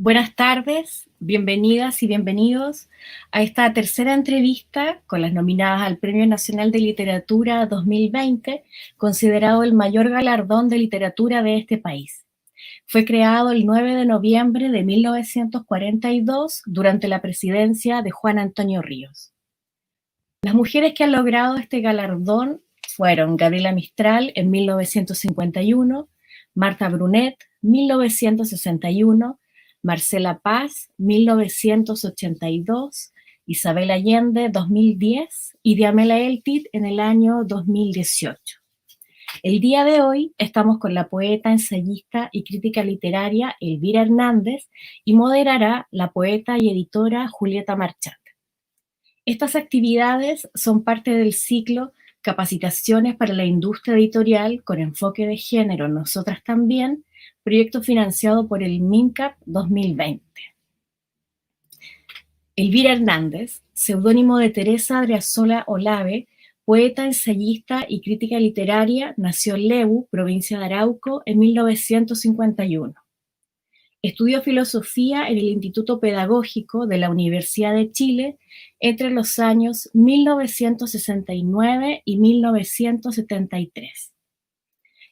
Buenas tardes, bienvenidas y bienvenidos a esta tercera entrevista con las nominadas al Premio Nacional de Literatura 2020, considerado el mayor galardón de literatura de este país. Fue creado el 9 de noviembre de 1942 durante la presidencia de Juan Antonio Ríos. Las mujeres que han logrado este galardón fueron Gabriela Mistral en 1951, Marta Brunet, 1961, Marcela Paz, 1982, Isabel Allende, 2010 y Diamela Eltit en el año 2018. El día de hoy estamos con la poeta, ensayista y crítica literaria Elvira Hernández y moderará la poeta y editora Julieta Marchand. Estas actividades son parte del ciclo Capacitaciones para la Industria Editorial con enfoque de género, nosotras también, proyecto financiado por el MINCAP 2020. Elvira Hernández, seudónimo de Teresa Adriasola Olave, poeta, ensayista y crítica literaria, nació en Lebu, provincia de Arauco, en 1951. Estudió filosofía en el Instituto Pedagógico de la Universidad de Chile entre los años 1969 y 1973.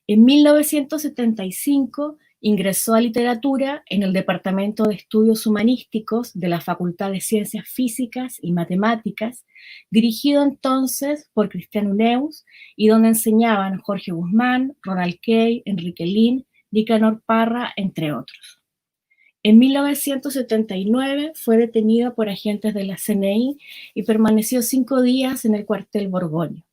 En 1975 ingresó a literatura en el Departamento de Estudios Humanísticos de la Facultad de Ciencias Físicas y Matemáticas, dirigido entonces por Cristiano Neus, y donde enseñaban Jorge Guzmán, Ronald Kay, Enrique Lin, Nicanor Parra, entre otros. En 1979 fue detenida por agentes de la CNI y permaneció 5 días en el cuartel Borgoño.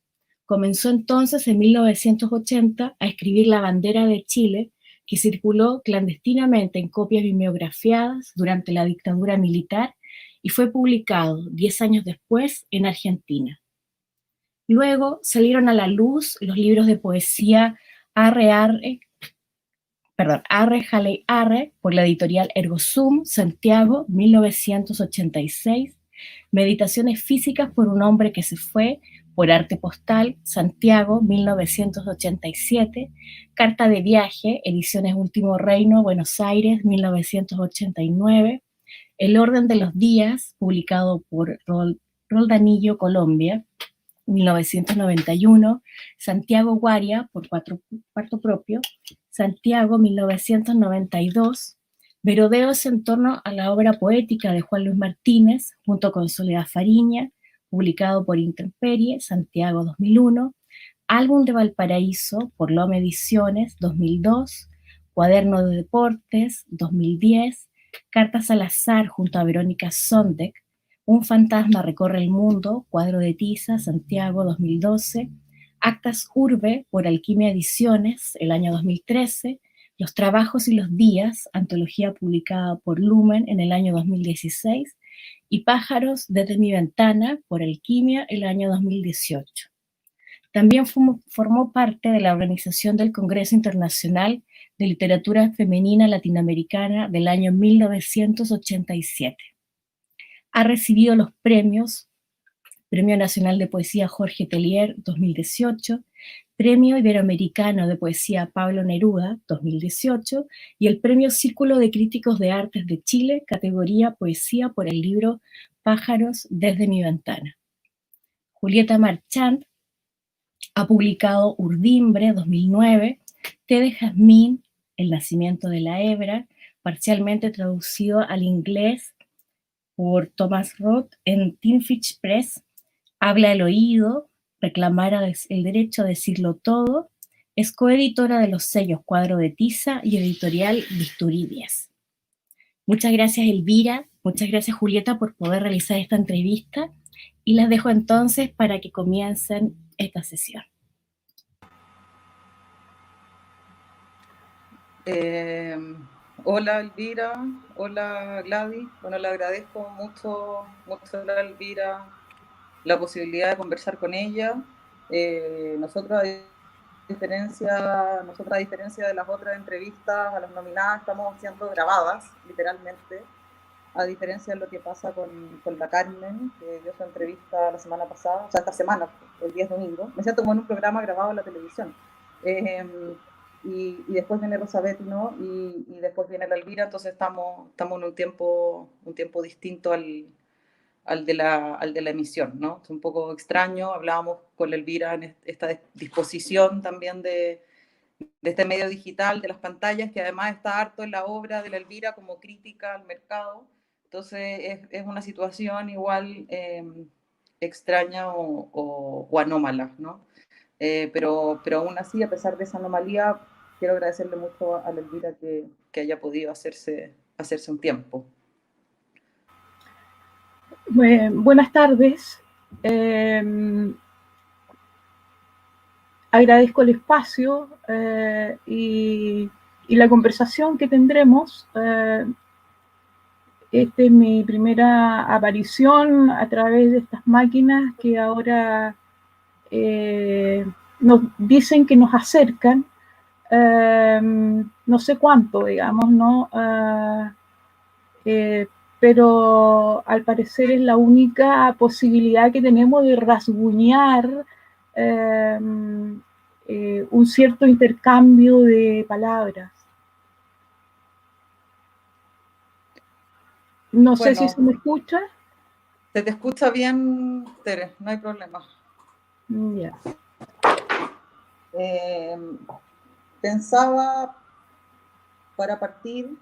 Comenzó entonces en 1980 a escribir La bandera de Chile, que circuló clandestinamente en copias mimeografiadas durante la dictadura militar y fue publicado 10 años después en Argentina. Luego salieron a la luz los libros de poesía Arre Jale Arre, por la editorial Ergosum, Santiago, 1986, Meditaciones físicas por un hombre que se fue, por Arte Postal, Santiago, 1987, Carta de viaje, Ediciones Último Reino, Buenos Aires, 1989, El orden de los días, publicado por Roldanillo, Colombia, 1991, Santiago Guaria, por Cuarto Propio, Santiago, 1992, Merodeos en torno a la obra poética de Juan Luis Martínez, junto con Soledad Fariña, publicado por Intemperie, Santiago, 2001, Álbum de Valparaíso, por Lome Ediciones, 2002, Cuaderno de Deportes, 2010, Cartas al azar, junto a Verónica Sondek, Un fantasma recorre el mundo, cuadro de tiza, Santiago, 2012, Actas Urbe, por Alquimia Ediciones, el año 2013, Los trabajos y los días, antología publicada por Lumen en el año 2016, y Pájaros desde mi ventana, por Alquimia, el año 2018. También formó parte de la organización del Congreso Internacional de Literatura Femenina Latinoamericana del año 1987. Ha recibido los premios Premio Nacional de Poesía Jorge Tellier, 2018, Premio Iberoamericano de Poesía Pablo Neruda, 2018, y el Premio Círculo de Críticos de Artes de Chile, categoría Poesía, por el libro Pájaros desde mi ventana. Julieta Marchand ha publicado Urdimbre, 2009, Té de jazmín, El nacimiento de la hebra, parcialmente traducido al inglés por Thomas Roth en Tinfish Press, Habla el oído, Reclamar el derecho a decirlo todo, es coeditora de los sellos Cuadro de Tiza y editorial Bisturí 10. Muchas gracias, Elvira, muchas gracias, Julieta, por poder realizar esta entrevista, y las dejo entonces para que comiencen esta sesión. Hola Elvira, hola Gladys. Bueno, le agradezco mucho a Elvira la posibilidad de conversar con ella. Nosotros, a diferencia de las otras entrevistas a las nominadas, estamos siendo grabadas, literalmente, a diferencia de lo que pasa con la Carmen, que dio su entrevista la semana pasada, o sea, esta semana, el 10 domingo. Me siento como en un programa grabado en la televisión. y después viene Rosa Betty, ¿no? Y después viene la Elvira, entonces estamos en un tiempo distinto al de la emisión, ¿no? Es un poco extraño, hablábamos con la Elvira en esta disposición también de este medio digital, de las pantallas, que además está harto en la obra de la Elvira como crítica al mercado. Entonces es una situación igual extraña o anómala, ¿no? Pero aún así, a pesar de esa anomalía, quiero agradecerle mucho a la Elvira que haya podido hacerse un tiempo. Buenas tardes. Agradezco el espacio y la conversación que tendremos. Esta es mi primera aparición a través de estas máquinas que ahora nos dicen que nos acercan. No sé cuánto, digamos, ¿no? Pero al parecer es la única posibilidad que tenemos de rasguñar un cierto intercambio de palabras. No sé si se me escucha. Se te escucha bien, Tere, no hay problema. Ya. Pensaba, para partir,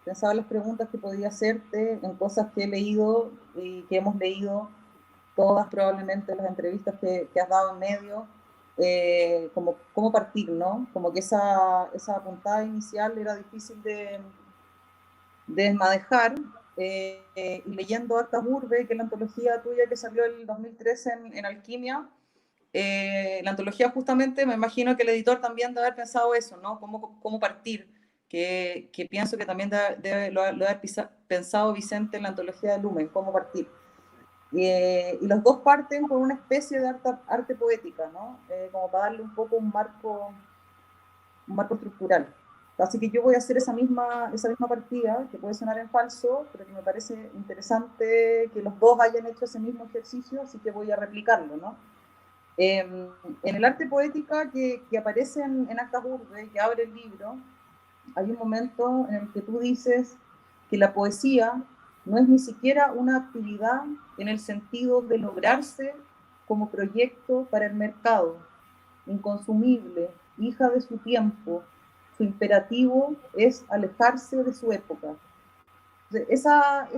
pensaba en las preguntas que podía hacerte, en cosas que he leído y que hemos leído todas probablemente en las entrevistas que has dado en medio, como cómo partir, ¿no? Como que esa puntada inicial era difícil de desmadejar, y leyendo Actas Urbe, que es la antología tuya que salió el 2013 en Alquimia, la antología justamente, me imagino que el editor también debe haber pensado eso, ¿no? Cómo partir, que pienso que también lo debe haber pensado Vicente en la antología de Lumen, cómo partir. Y los dos parten con una especie de arte poética, ¿no? Como para darle un poco un marco estructural. Así que yo voy a hacer esa misma partida, que puede sonar en falso, pero que me parece interesante que los dos hayan hecho ese mismo ejercicio, así que voy a replicarlo, ¿no? En el arte poética que aparece en Actas Urbe, que abre el libro, hay un momento en el que tú dices que la poesía no es ni siquiera una actividad en el sentido de lograrse como proyecto para el mercado, inconsumible, hija de su tiempo, su imperativo es alejarse de su época. Esa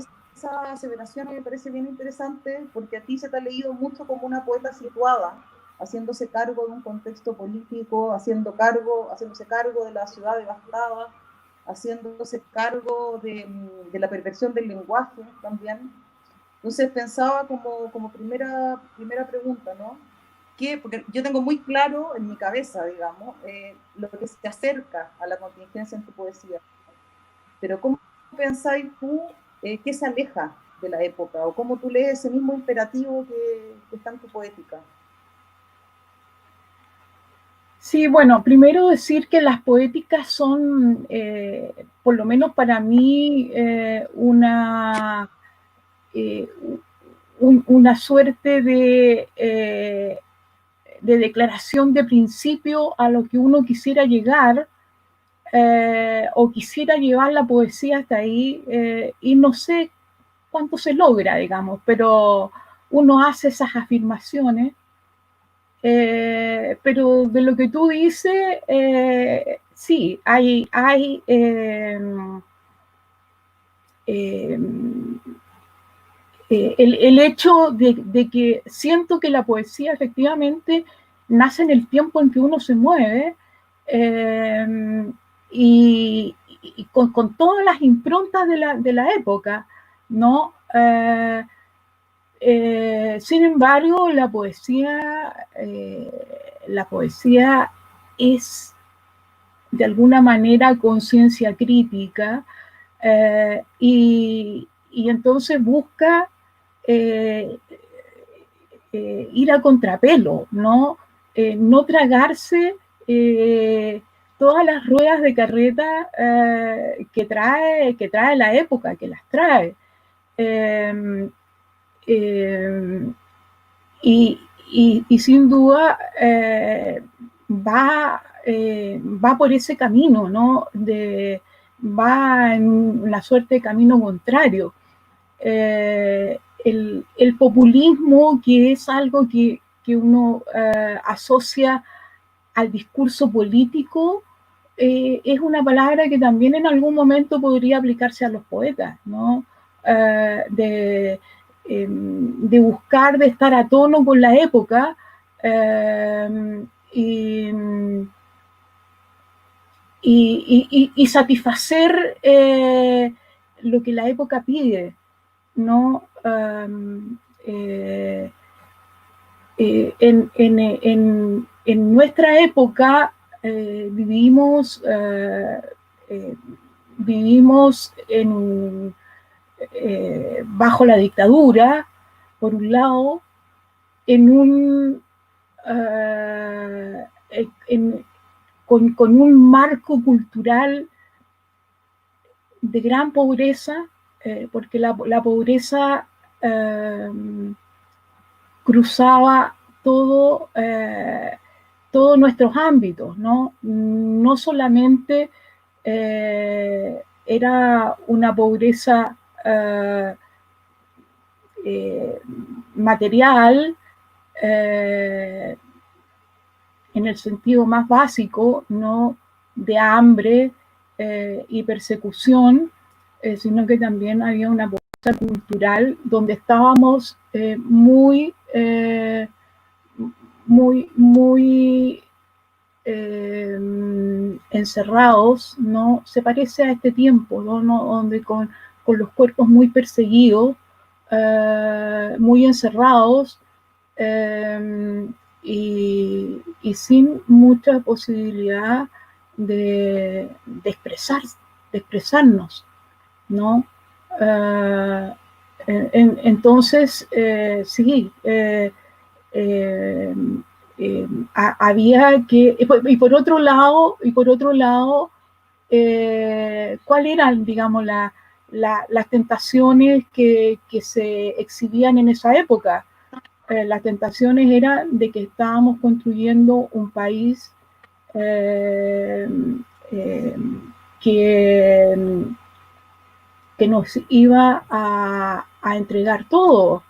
aseveración me parece bien interesante porque a ti se te ha leído mucho como una poeta situada, haciéndose cargo de un contexto político, haciéndose cargo de la ciudad devastada, haciéndose cargo de la perversión del lenguaje también. Entonces pensaba como primera pregunta, ¿no? Porque yo tengo muy claro en mi cabeza, digamos, lo que se acerca a la contingencia en tu poesía, pero ¿cómo pensáis tú qué se aleja de la época? ¿O cómo tú lees ese mismo imperativo que está en tu poética? Sí, bueno, primero decir que las poéticas son, por lo menos para mí, una suerte de declaración de principio a lo que uno quisiera llegar, o quisiera llevar la poesía hasta ahí, y no sé cuánto se logra, digamos, pero uno hace esas afirmaciones. Pero de lo que tú dices, sí, hay el hecho de que siento que la poesía efectivamente nace en el tiempo en que uno se mueve, y con todas las improntas de la época, ¿no? Sin embargo, la poesía es de alguna manera conciencia crítica, y entonces busca ir a contrapelo, ¿no? No tragarse todas las ruedas de carreta que trae la época, que las trae. Y sin duda va va por ese camino, ¿no? Va en una suerte de camino contrario. El populismo, que es algo que uno asocia al discurso político, es una palabra que también en algún momento podría aplicarse a los poetas, ¿no? De buscar, de estar a tono con la época, y, y satisfacer lo que la época pide, ¿no? En nuestra época vivimos bajo la dictadura, por un lado, con un marco cultural de gran pobreza, porque la pobreza cruzaba todos nuestros ámbitos, ¿no? No solamente era una pobreza material, en el sentido más básico, no de hambre y persecución, sino que también había una pobreza cultural donde estábamos muy encerrados, ¿no? Se parece a este tiempo, ¿no? Donde con los cuerpos muy perseguidos, muy encerrados, y sin mucha posibilidad de expresarnos, ¿no? Entonces, sí, había que, y por otro lado, ¿cuáles eran, digamos, las tentaciones que se exhibían en esa época? Las tentaciones eran de que estábamos construyendo un país que nos iba a entregar todo,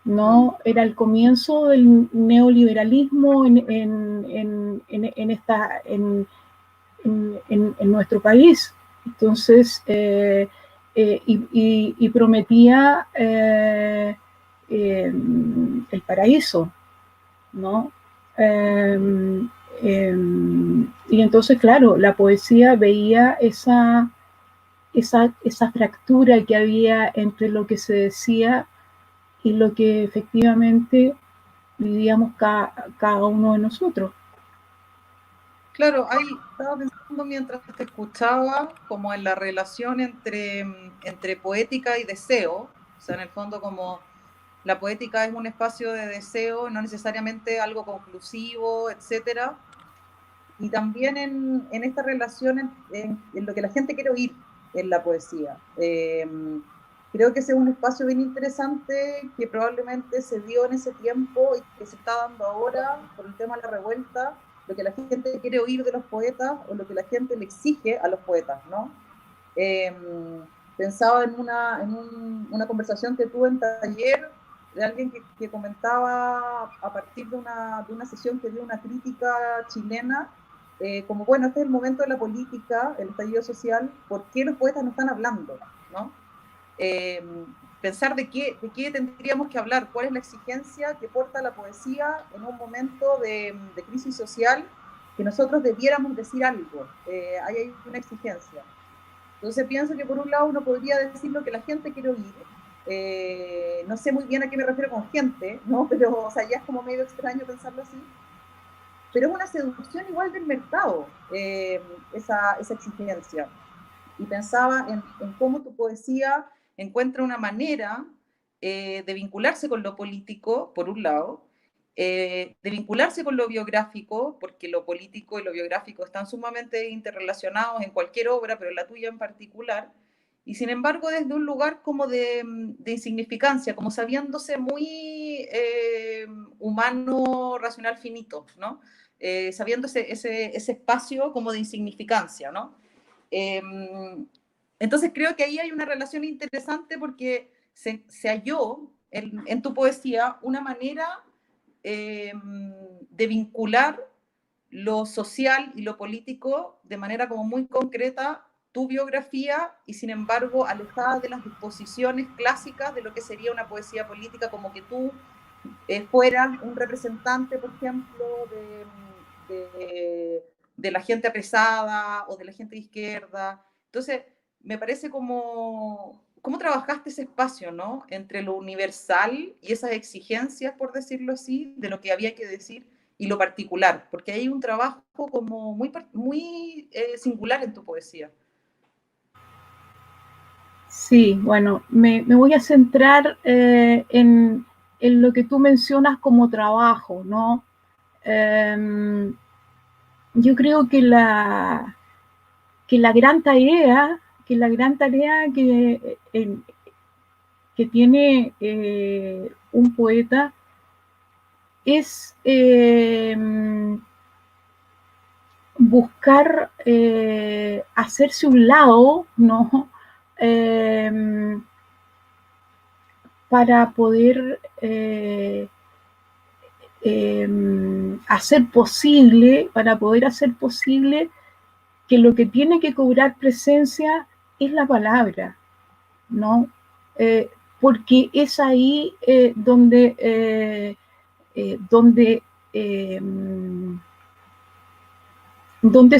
¿no? Era el comienzo del neoliberalismo en nuestro país. Entonces, y prometía el paraíso, ¿no? Y entonces, claro, la poesía veía esa fractura que había entre lo que se decía y lo que efectivamente vivíamos cada uno de nosotros. Claro, ahí estaba pensando mientras te escuchaba como en la relación entre poética y deseo, o sea, en el fondo como la poética es un espacio de deseo, no necesariamente algo conclusivo, etcétera, y también en esta relación en lo que la gente quiere oír en la poesía. Creo que ese es un espacio bien interesante que probablemente se dio en ese tiempo y que se está dando ahora por el tema de la revuelta, lo que la gente quiere oír de los poetas o lo que la gente le exige a los poetas, ¿no? Pensaba en una conversación que tuve en taller de alguien que comentaba a partir de una sesión que dio una crítica chilena, como bueno, este es el momento de la política, el estallido social, ¿por qué los poetas no están hablando? ¿No? Pensar de qué tendríamos que hablar, cuál es la exigencia que porta la poesía en un momento de crisis social, que nosotros debiéramos decir algo, hay una exigencia. Entonces pienso que por un lado uno podría decir lo que la gente quiere oír, no sé muy bien a qué me refiero con gente, ¿no? Pero o sea, ya es como medio extraño pensarlo así, pero es una seducción igual del mercado, esa exigencia. Y pensaba en cómo tu poesía encuentra una manera de vincularse con lo político, por un lado, de vincularse con lo biográfico, porque lo político y lo biográfico están sumamente interrelacionados en cualquier obra, pero en la tuya en particular, y sin embargo desde un lugar como de insignificancia, como sabiéndose muy humano, racional, finito, ¿no? sabiendo ese espacio como de insignificancia, ¿no? Entonces creo que ahí hay una relación interesante porque se halló en tu poesía una manera de vincular lo social y lo político de manera como muy concreta, tu biografía, y sin embargo alejada de las disposiciones clásicas de lo que sería una poesía política, como que tú fueras un representante, por ejemplo, de la gente apresada o de la gente de izquierda. Entonces, me parece como cómo trabajaste ese espacio, ¿no? Entre lo universal y esas exigencias, por decirlo así, de lo que había que decir y lo particular, porque hay un trabajo como muy singular en tu poesía. Sí, bueno, me voy a centrar en lo que tú mencionas como trabajo, ¿no? Yo creo que la gran tarea que tiene un poeta es buscar hacerse un lado, ¿no? Para poder hacer posible que lo que tiene que cobrar presencia es la palabra, ¿no? Porque es ahí donde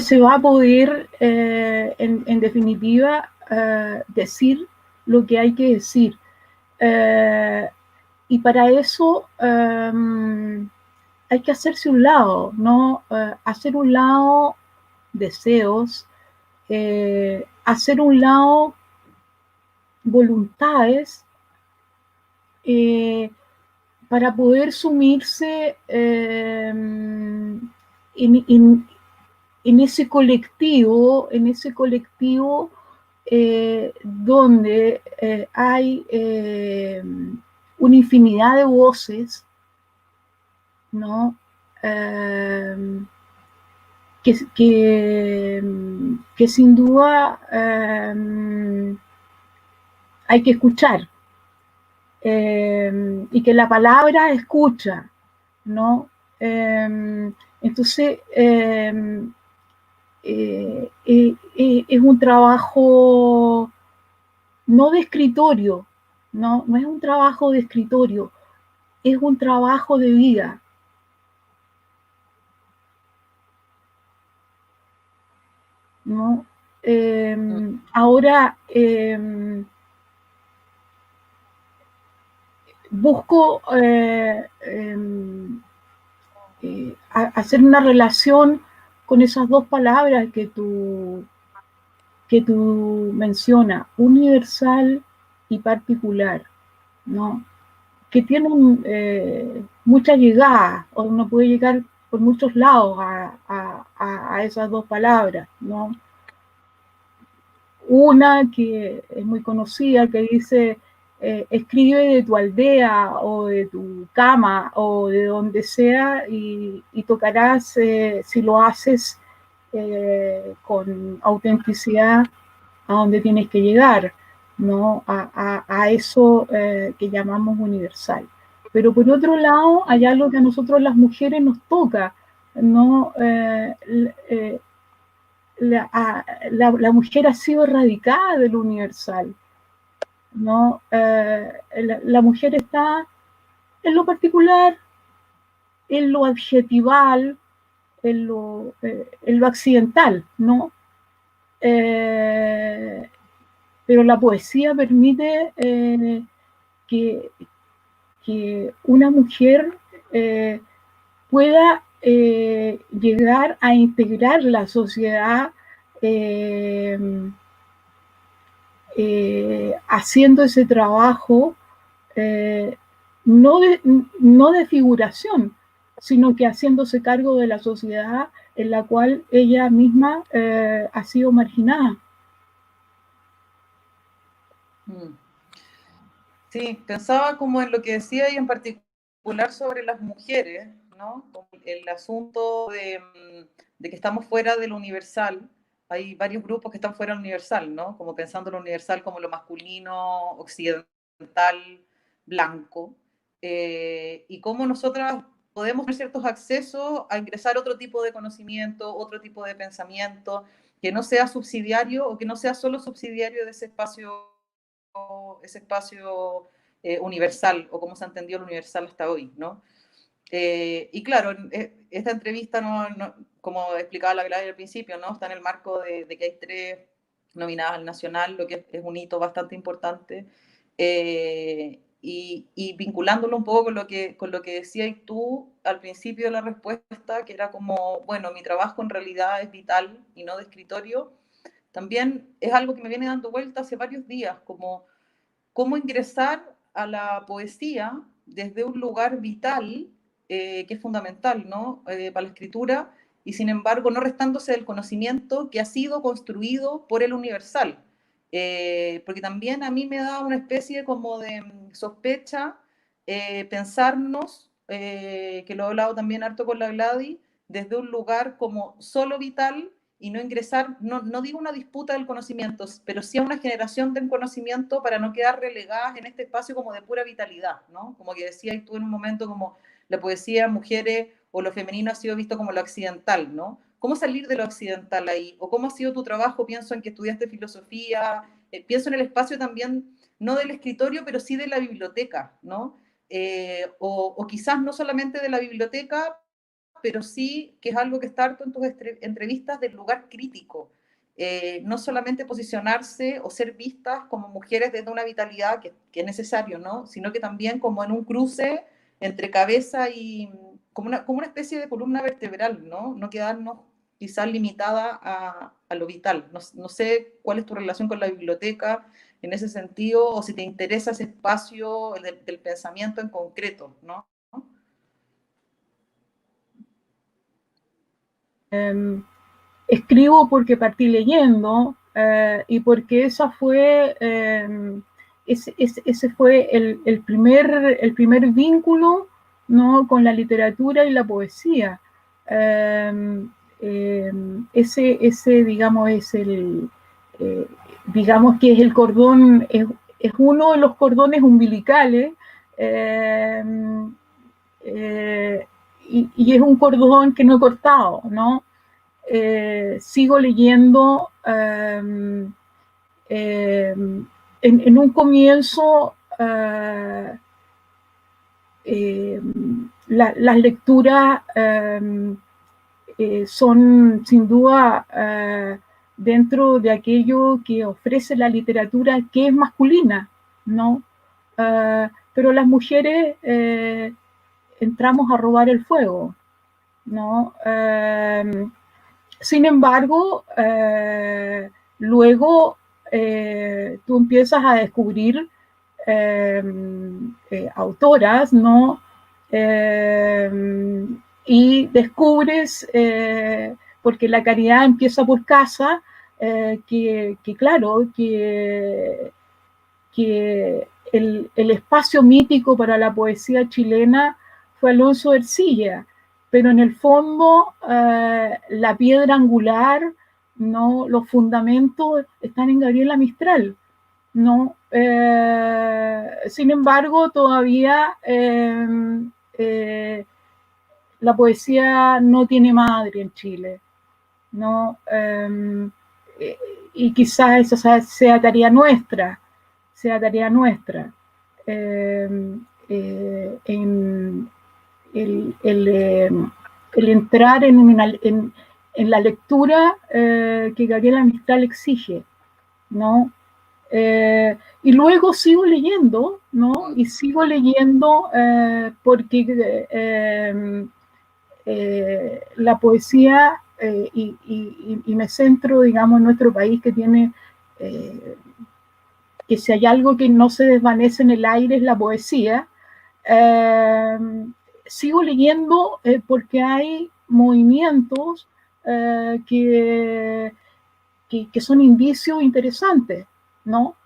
se va a poder, en definitiva, decir lo que hay que decir. Y para eso hay que hacerse un lado, ¿no? Hacer un lado deseos, hacer un lado voluntades, para poder sumirse en ese colectivo, donde hay una infinidad de voces, ¿no? Que sin duda hay que escuchar, y que la palabra escucha, ¿no? Entonces, es un trabajo no de escritorio, no es un trabajo de escritorio, es un trabajo de vida. ¿No? Ahora busco hacer una relación con esas dos palabras que tú mencionas, universal y particular, ¿no? Que tienen mucha llegada, o uno puede llegar por muchos lados a esas dos palabras, ¿no? Una que es muy conocida, que dice, escribe de tu aldea o de tu cama o de donde sea y tocarás, si lo haces con autenticidad, a donde tienes que llegar, ¿no? A eso que llamamos universal. Pero por otro lado, hay algo que a nosotros las mujeres nos toca, ¿no? La mujer ha sido erradicada de lo universal, ¿no? La mujer está en lo particular, en lo adjetival, en lo accidental, ¿no? Pero la poesía permite que una mujer pueda llegar a integrar la sociedad haciendo ese trabajo no de figuración, sino que haciéndose cargo de la sociedad en la cual ella misma ha sido marginada. Sí, pensaba como en lo que decía y en particular sobre las mujeres, ¿no? Como el asunto de que estamos fuera de lo universal. Hay varios grupos que están fuera del universal, ¿no? Como pensando lo universal como lo masculino, occidental, blanco. Y cómo nosotras podemos tener ciertos accesos a ingresar otro tipo de conocimiento, otro tipo de pensamiento, que no sea subsidiario o que no sea solo subsidiario de ese espacio universal, o como se ha entendido el universal hasta hoy, ¿no? Y claro, esta entrevista, como explicaba la Gladys al principio, ¿no? Está en el marco de que hay 3 nominadas al Nacional, lo que es un hito bastante importante. Y vinculándolo un poco con lo que decías tú al principio de la respuesta, que era como, bueno, mi trabajo en realidad es vital y no de escritorio, también es algo que me viene dando vuelta hace varios días, como cómo ingresar a la poesía desde un lugar vital, que es fundamental, ¿no? Para la escritura, y sin embargo no restándose del conocimiento que ha sido construido por el universal. Porque también a mí me da una especie como de sospecha pensarnos, que lo he hablado también harto con la Gladys, desde un lugar como solo vital y no ingresar, no digo una disputa del conocimiento, pero sí a una generación del conocimiento para no quedar relegadas en este espacio como de pura vitalidad, ¿no? Como que decías tú en un momento como la poesía, mujeres o lo femenino ha sido visto como lo accidental, ¿no? ¿Cómo salir de lo accidental ahí? ¿O cómo ha sido tu trabajo? Pienso en que estudiaste filosofía, pienso en el espacio también, no del escritorio, pero sí de la biblioteca, ¿no? O quizás no solamente de la biblioteca, pero sí que es algo que está harto en tus entrevistas del lugar crítico. No solamente posicionarse o ser vistas como mujeres desde una vitalidad que es necesario, ¿no? Sino que también como en un cruce entre cabeza y como una especie de columna vertebral, ¿no? No quedarnos quizás limitada a lo vital. No sé cuál es tu relación con la biblioteca en ese sentido, o si te interesa ese espacio del pensamiento en concreto, ¿no? Escribo porque partí leyendo y porque ese fue el primer vínculo, ¿no? Con la literatura y la poesía. Digamos, digamos que es el cordón, es uno de los cordones umbilicales, y es un cordón que no he cortado, ¿no? Sigo leyendo. En un comienzo, las lecturas son sin duda dentro de aquello que ofrece la literatura, que es masculina, ¿no? Pero las mujeres entramos a robar el fuego, ¿no? Sin embargo, luego tú empiezas a descubrir autoras, ¿no? Y descubres, porque la caridad empieza por casa, claro, que el espacio mítico para la poesía chilena fue Alonso Ercilla, pero en el fondo la piedra angular, ¿no? Los fundamentos están en Gabriela Mistral, ¿no? Sin embargo, todavía la poesía no tiene madre en Chile, ¿no? Y quizás esa sea tarea nuestra, en el entrar en la lectura que Gabriela Mistral exige, ¿no? Y luego sigo leyendo, ¿no? Y sigo leyendo porque la poesía, y me centro, digamos, en nuestro país, que tiene, que si hay algo que no se desvanece en el aire es la poesía. Sigo leyendo porque hay movimientos que son indicios interesantes, ¿no?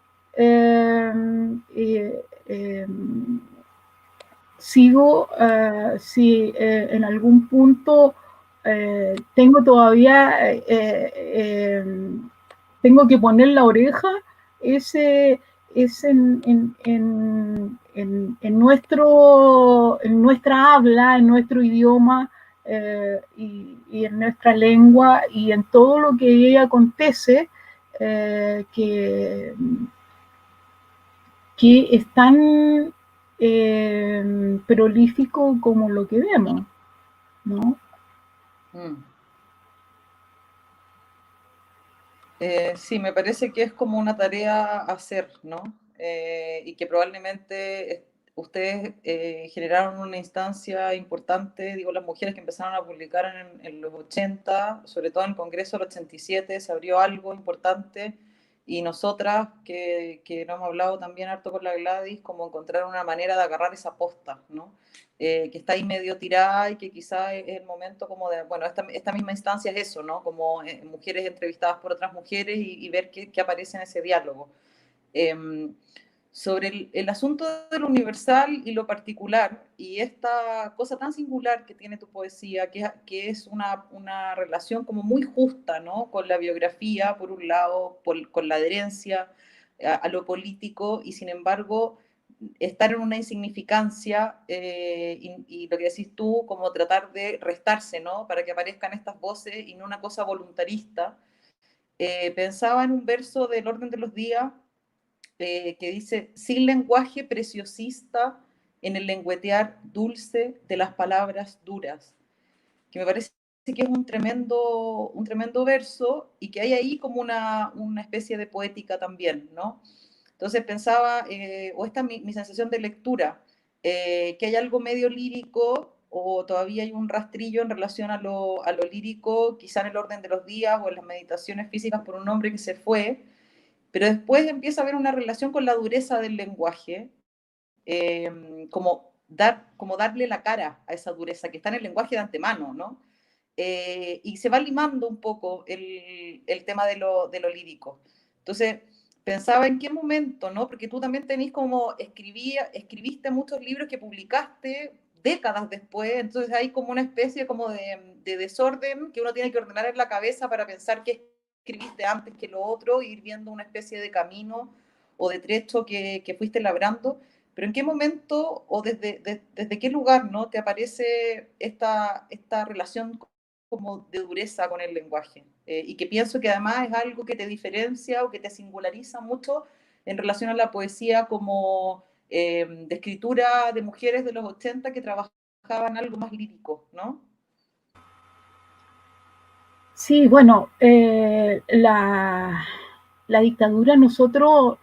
sigo, si en algún punto tengo todavía, tengo que poner la oreja, es en nuestra habla, en nuestro idioma, y en nuestra lengua, y en todo lo que acontece, que es tan prolífico como lo que vemos, ¿no? Sí, me parece que es como una tarea a hacer, ¿no? Y que probablemente ustedes generaron una instancia importante, digo, las mujeres que empezaron a publicar en los 80, sobre todo en el Congreso del 87, se abrió algo importante, y nosotras, que no hemos hablado también harto con la Gladys, como encontrar una manera de agarrar esa posta, ¿no? Que está ahí medio tirada y que quizá es el momento como de, bueno, esta misma instancia es eso, ¿no? Como mujeres entrevistadas por otras mujeres y ver qué aparece en ese diálogo. Sobre el asunto de lo universal y lo particular, y esta cosa tan singular que tiene tu poesía, que es una relación como muy justa, ¿no? Con la biografía, por un lado, con la adherencia a lo político, y sin embargo estar en una insignificancia, y lo que decís tú, como tratar de restarse, ¿no? Para que aparezcan estas voces y no una cosa voluntarista. Pensaba en un verso del Orden de los Días, que dice: sin lenguaje preciosista en el lengüetear dulce de las palabras duras, que me parece que es un tremendo verso, y que hay ahí como una especie de poética también, ¿no? Entonces pensaba, o esta es mi sensación de lectura, que hay algo medio lírico, o todavía hay un rastrillo en relación a lo lírico, quizá en el Orden de los Días o en las Meditaciones Físicas por un hombre que se fue, pero después empieza a haber una relación con la dureza del lenguaje, como darle la cara a esa dureza que está en el lenguaje de antemano, ¿no? Y se va limando un poco el tema de lo lírico. Entonces, pensaba en qué momento, ¿no? Porque tú también tenés como, escribiste muchos libros que publicaste décadas después, entonces hay como una especie como de desorden que uno tiene que ordenar en la cabeza para pensar qué escribiste antes que lo otro, e ir viendo una especie de camino o de trecho que fuiste labrando. Pero ¿en qué momento o desde qué lugar, ¿no?, te aparece esta relación como de dureza con el lenguaje? Y que pienso que además es algo que te diferencia o que te singulariza mucho en relación a la poesía como de escritura de mujeres de los 80 que trabajaban algo más lírico, ¿no? Sí, bueno, la dictadura a nosotros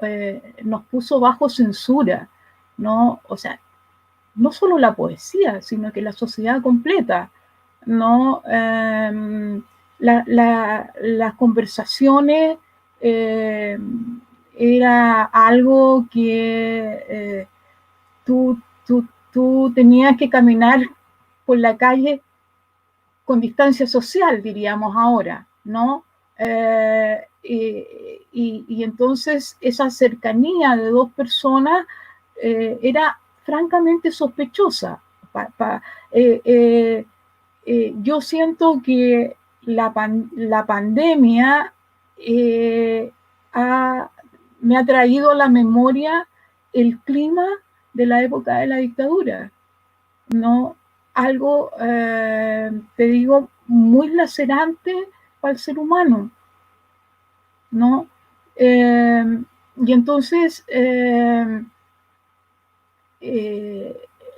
nos puso bajo censura, ¿no? O sea, no solo la poesía, sino que la sociedad completa, ¿no? Las conversaciones era algo que tú, tú tenías que caminar por la calle con distancia social, diríamos ahora, ¿no? Y entonces esa cercanía de dos personas era francamente sospechosa. Yo siento que la pandemia me ha traído a la memoria el clima de la época de la dictadura, ¿no? Algo, te digo, muy lacerante para el ser humano, ¿no? Y entonces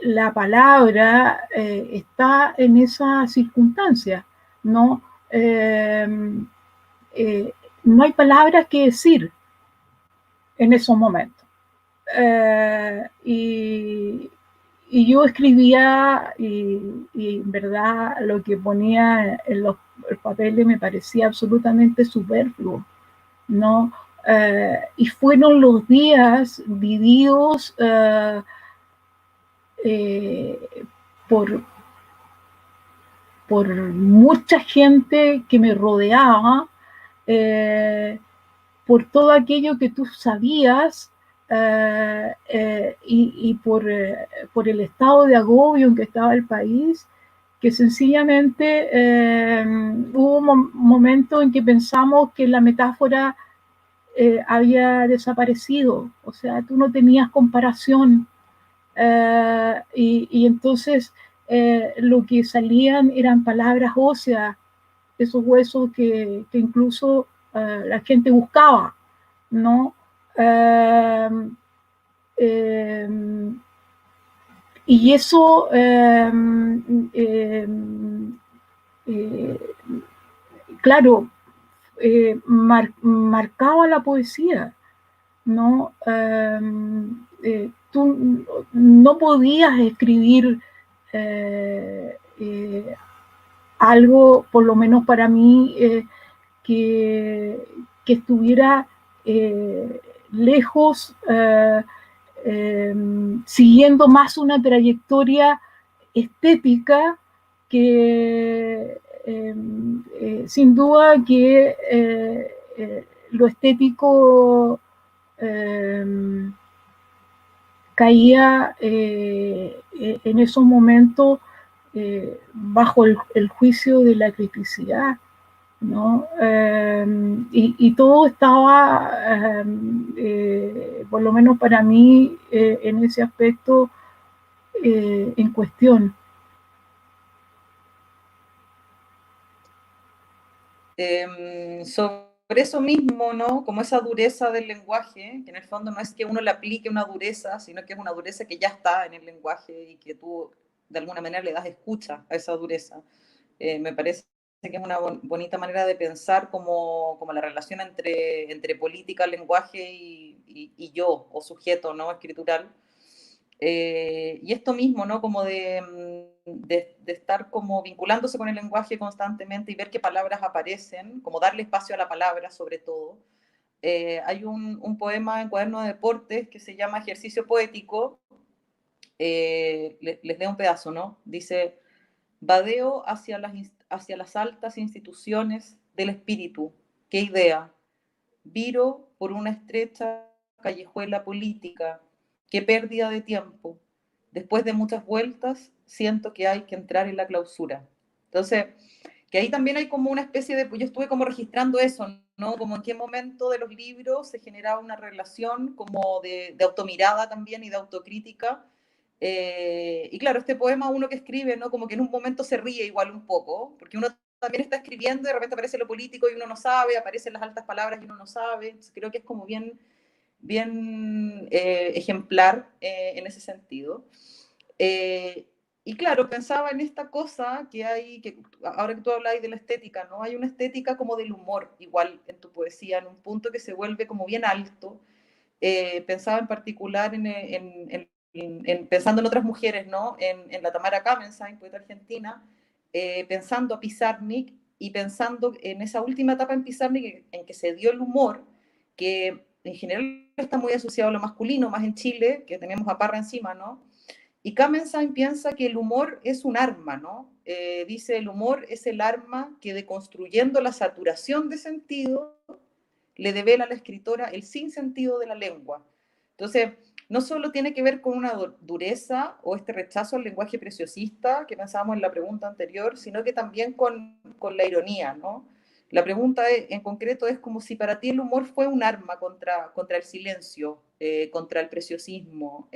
la palabra está en esa circunstancia, ¿no? No hay palabras que decir en esos momentos. Y yo escribía y en verdad lo que ponía en los papeles me parecía absolutamente superfluo, ¿no? Y fueron los días vividos por mucha gente que me rodeaba, por todo aquello que tú sabías y por el estado de agobio en que estaba el país, que sencillamente hubo un momento en que pensamos que la metáfora había desaparecido, o sea, tú no tenías comparación, y entonces lo que salían eran palabras óseas, esos huesos que incluso la gente buscaba, ¿no? Eh, eh, y eso claro, marcaba la poesía, ¿no? Tú no podías escribir algo, por lo menos para mí, que estuviera lejos, siguiendo más una trayectoria estética que sin duda que lo estético caía en esos momentos bajo el juicio de la criticidad, ¿no? Y todo estaba, por lo menos para mí, en ese aspecto, en cuestión. Sobre eso mismo, ¿no? Como esa dureza del lenguaje, que en el fondo no es que uno le aplique una dureza, sino que es una dureza que ya está en el lenguaje y que tú de alguna manera le das escucha a esa dureza. Me parece que es una bonita manera de pensar como la relación entre política, lenguaje y yo, o sujeto, ¿no? Escritural. Y esto mismo, ¿no? Como de estar como vinculándose con el lenguaje constantemente y ver qué palabras aparecen, como darle espacio a la palabra sobre todo. Hay un poema en Cuaderno de Deportes que se llama Ejercicio Poético. Les leo un pedazo, ¿no? Dice: vadeo hacia las altas instituciones del espíritu. ¿Qué idea? Viro por una estrecha callejuela política. Qué pérdida de tiempo. Después de muchas vueltas, siento que hay que entrar en la clausura. Entonces, que ahí también hay como una especie de, yo estuve como registrando eso, ¿no? Como en qué momento de los libros se generaba una relación como de automirada también y de autocrítica. Y claro, este poema uno que escribe, ¿no? Como que en un momento se ríe igual un poco, porque uno también está escribiendo y de repente aparece lo político y uno no sabe, aparecen las altas palabras y uno no sabe. Entonces, creo que es como bien ejemplar en ese sentido. Y claro, pensaba en esta cosa que hay, que ahora que tú habláis de la estética, ¿no? Hay una estética como del humor, igual en tu poesía, en un punto que se vuelve como bien alto. Pensaba en particular pensando en otras mujeres, ¿no? En la Tamara Kamenstein, poeta argentina, pensando a Pizarnik y pensando en esa última etapa en Pizarnik en que se dio el humor, que en general está muy asociado a lo masculino, más en Chile, que tenemos a Parra encima, ¿no? Y Kamenstein piensa que el humor es un arma, ¿no? Dice, el humor es el arma que deconstruyendo la saturación de sentido le devela a la escritora el sinsentido de la lengua. Entonces, no solo tiene que ver con una dureza o este rechazo al lenguaje preciosista que pensábamos en la pregunta anterior, sino que también con la ironía, ¿no? La pregunta en concreto es como si para ti el humor fue un arma contra el silencio, contra el preciosismo,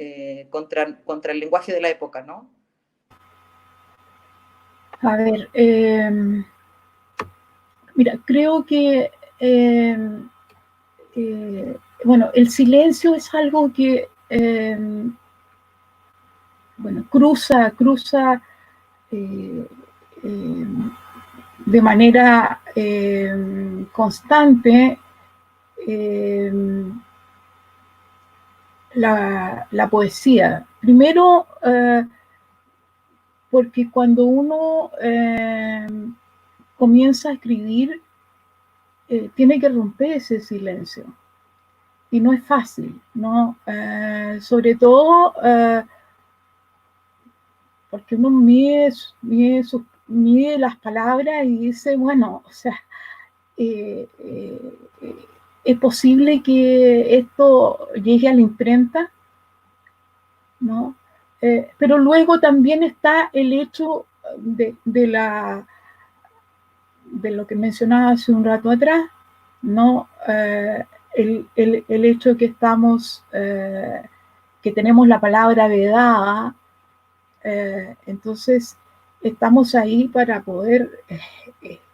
contra el lenguaje de la época, ¿no? A ver, mira, creo que bueno, el silencio es algo que bueno, cruza de manera constante la poesía. Primero, porque cuando uno comienza a escribir, tiene que romper ese silencio. Y no es fácil, ¿no? Sobre todo porque uno mide las palabras y dice, bueno, o sea, es posible que esto llegue a la imprenta, ¿no? Pero luego también está el hecho de lo que mencionaba hace un rato atrás, ¿no? El hecho que estamos, que tenemos la palabra vedada, entonces estamos ahí para poder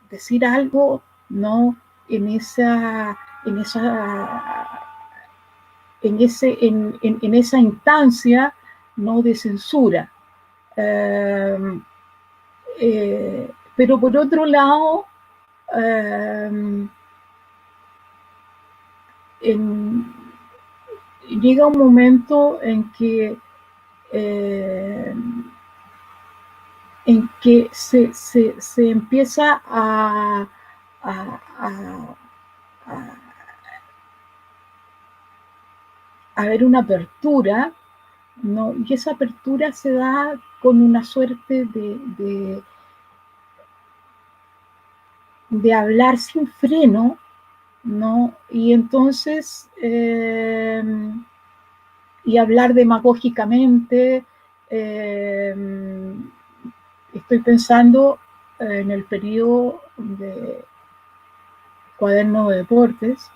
decir algo, ¿no? En esa, en esa, en esa instancia, ¿no? De censura. Pero por otro lado, llega un momento en que se empieza a, a ver una apertura, ¿no? Y esa apertura se da con una suerte de hablar sin freno, ¿no? Y entonces, y hablar demagógicamente, estoy pensando en el periodo de Cuaderno de Deportes,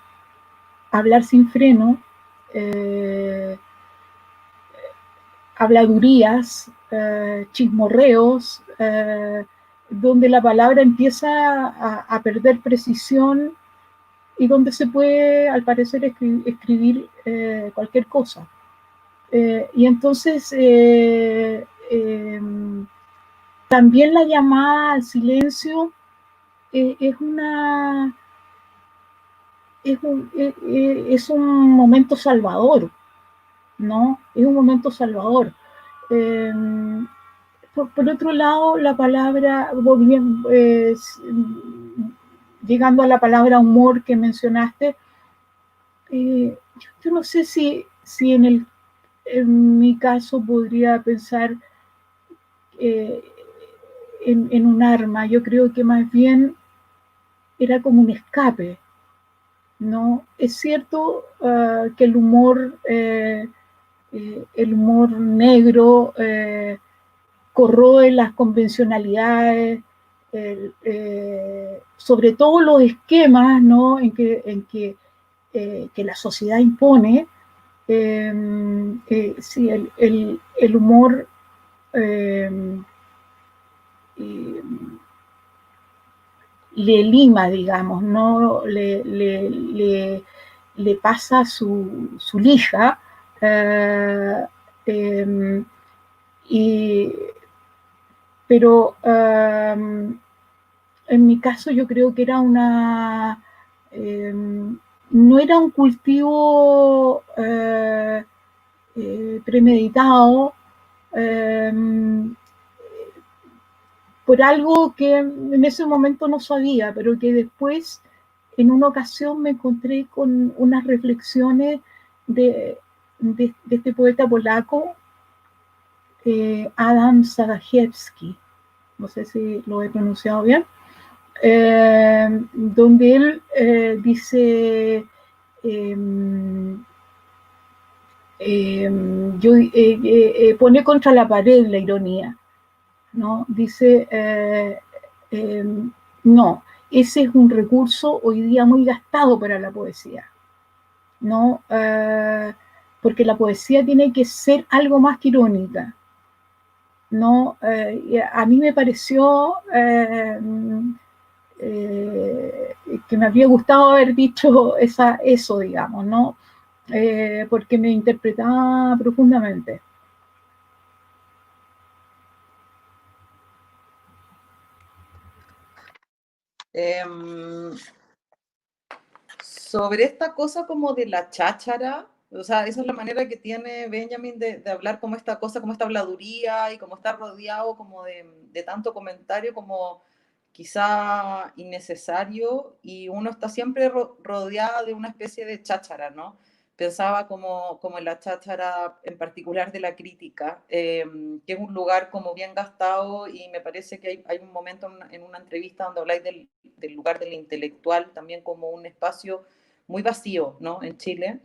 hablar sin freno, habladurías, chismorreos, donde la palabra empieza a perder precisión y donde se puede, al parecer, escribir cualquier cosa. Y entonces, también la llamada al silencio es una... Es un momento salvador, ¿no? Es un momento salvador. Eh, por otro lado, la palabra, llegando a la palabra humor que mencionaste, yo no sé si en mi caso podría pensar eh, en un arma. Yo creo que más bien era como un escape, ¿no? Es cierto que el humor negro corroe las convencionalidades, sobre todo los esquemas, ¿no? Que la sociedad impone. Sí, el humor le lima, digamos, ¿no? Le pasa su lija, y, pero en mi caso yo creo que era no era un cultivo premeditado, por algo que en ese momento no sabía, pero que después en una ocasión me encontré con unas reflexiones de este poeta polaco, Adam Zagajewski, no sé si lo he pronunciado bien, donde él dice, pone contra la pared la ironía, ¿no? Dice, no, ese es un recurso hoy día muy gastado para la poesía, ¿no? Porque la poesía tiene que ser algo más que irónica, ¿no? A mí me pareció que me habría gustado haber dicho eso, digamos, ¿no? Porque me interpretaba profundamente. Sobre esta cosa como de la cháchara, o sea, esa es la manera que tiene Benjamin de hablar como esta cosa, como esta habladuría y como está rodeado como de tanto comentario como quizá innecesario y uno está siempre rodeado de una especie de cháchara, ¿no? Pensaba como en la cháchara en particular de la crítica, que es un lugar como bien gastado y me parece que hay un momento en una entrevista donde habláis del lugar del intelectual también como un espacio muy vacío, ¿no? En Chile.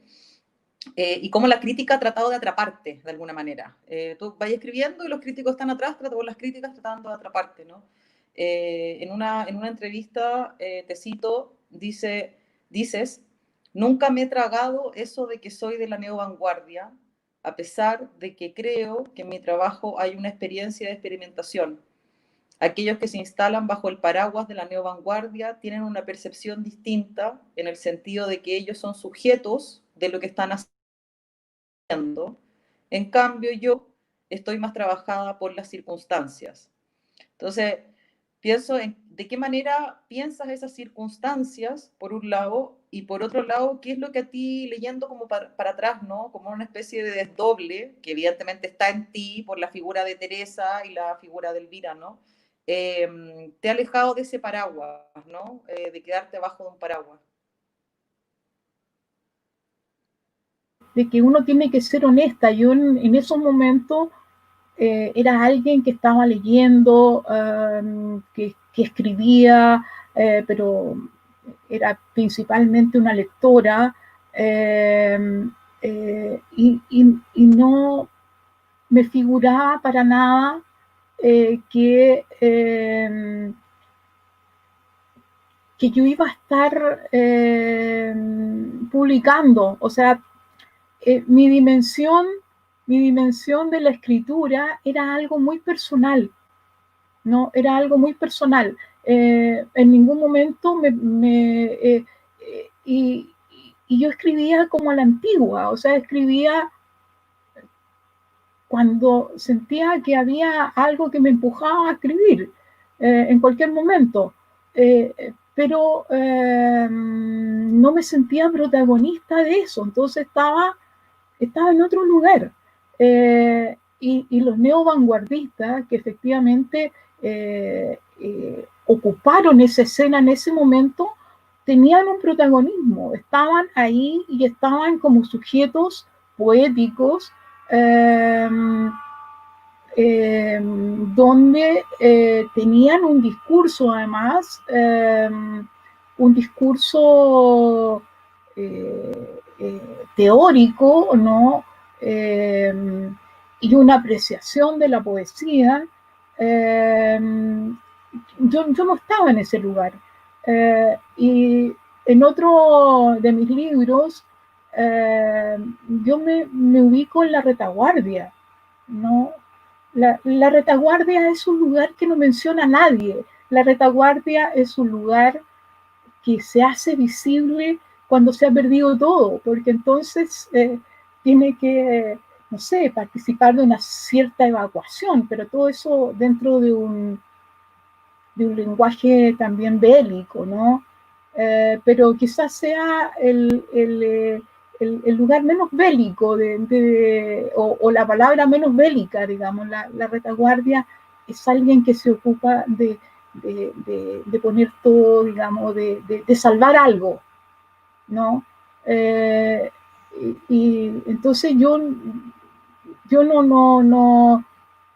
Y cómo la crítica ha tratado de atraparte, de alguna manera. Tú vas escribiendo y los críticos están atrás, las críticas tratando de atraparte, ¿no? En una entrevista, te cito, dices, nunca me he tragado eso de que soy de la neovanguardia, a pesar de que creo que en mi trabajo hay una experiencia de experimentación. Aquellos que se instalan bajo el paraguas de la neovanguardia tienen una percepción distinta en el sentido de que ellos son sujetos de lo que están haciendo. En cambio, yo estoy más trabajada por las circunstancias. Entonces, pienso en de qué manera piensas esas circunstancias, por un lado, y por otro lado, qué es lo que a ti, leyendo como para atrás, ¿no? Como una especie de desdoble, que evidentemente está en ti por la figura de Teresa y la figura de Elvira, ¿no? Te ha alejado de ese paraguas, ¿no? De quedarte abajo de un paraguas. De que uno tiene que ser honesta. Yo en esos momentos era alguien que estaba leyendo, que escribía, pero era principalmente una lectora, y no me figuraba para nada que yo iba a estar publicando. O sea, mi dimensión de la escritura era algo muy personal, ¿no? Era algo muy personal. En ningún momento y yo escribía como a la antigua, o sea, escribía cuando sentía que había algo que me empujaba a escribir, en cualquier momento. Pero no me sentía protagonista de eso, entonces estaba en otro lugar. Y los neovanguardistas, que efectivamente ocuparon esa escena en ese momento, tenían un protagonismo, estaban ahí y estaban como sujetos poéticos, eh, donde tenían un discurso, además, un discurso teórico, ¿no? Y una apreciación de la poesía. Yo no estaba en ese lugar. Y en otro de mis libros, yo me ubico en la retaguardia, ¿no? La retaguardia es un lugar que no menciona a nadie. La retaguardia es un lugar que se hace visible cuando se ha perdido todo, porque entonces tiene que, no sé, participar de una cierta evacuación, pero todo eso dentro de un lenguaje también bélico, ¿no? Pero quizás sea el lugar menos bélico o la palabra menos bélica, digamos. La retaguardia es alguien que se ocupa de poner todo, digamos, de salvar algo, ¿no? Y entonces yo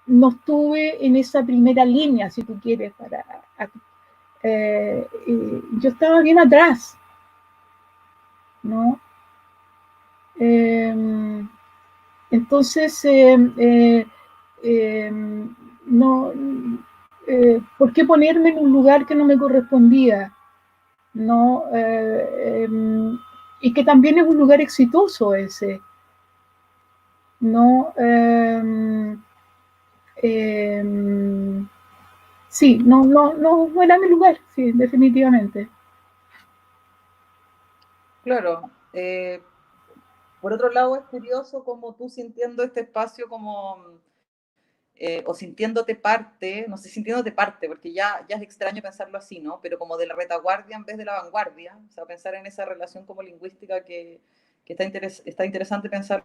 no estuve en esa primera línea, si tú quieres, yo estaba bien atrás, ¿no? Entonces, no, ¿por qué ponerme en un lugar que no me correspondía? ¿No? Y que también es un lugar exitoso ese, ¿no? Sí, no era mi lugar, sí, definitivamente. Claro. Por otro lado, es curioso como tú sintiendo este espacio como, o sintiéndote parte, no sé, sintiéndote parte, porque ya es extraño pensarlo así, ¿no? Pero como de la retaguardia en vez de la vanguardia, o sea, pensar en esa relación como lingüística que está interesante pensar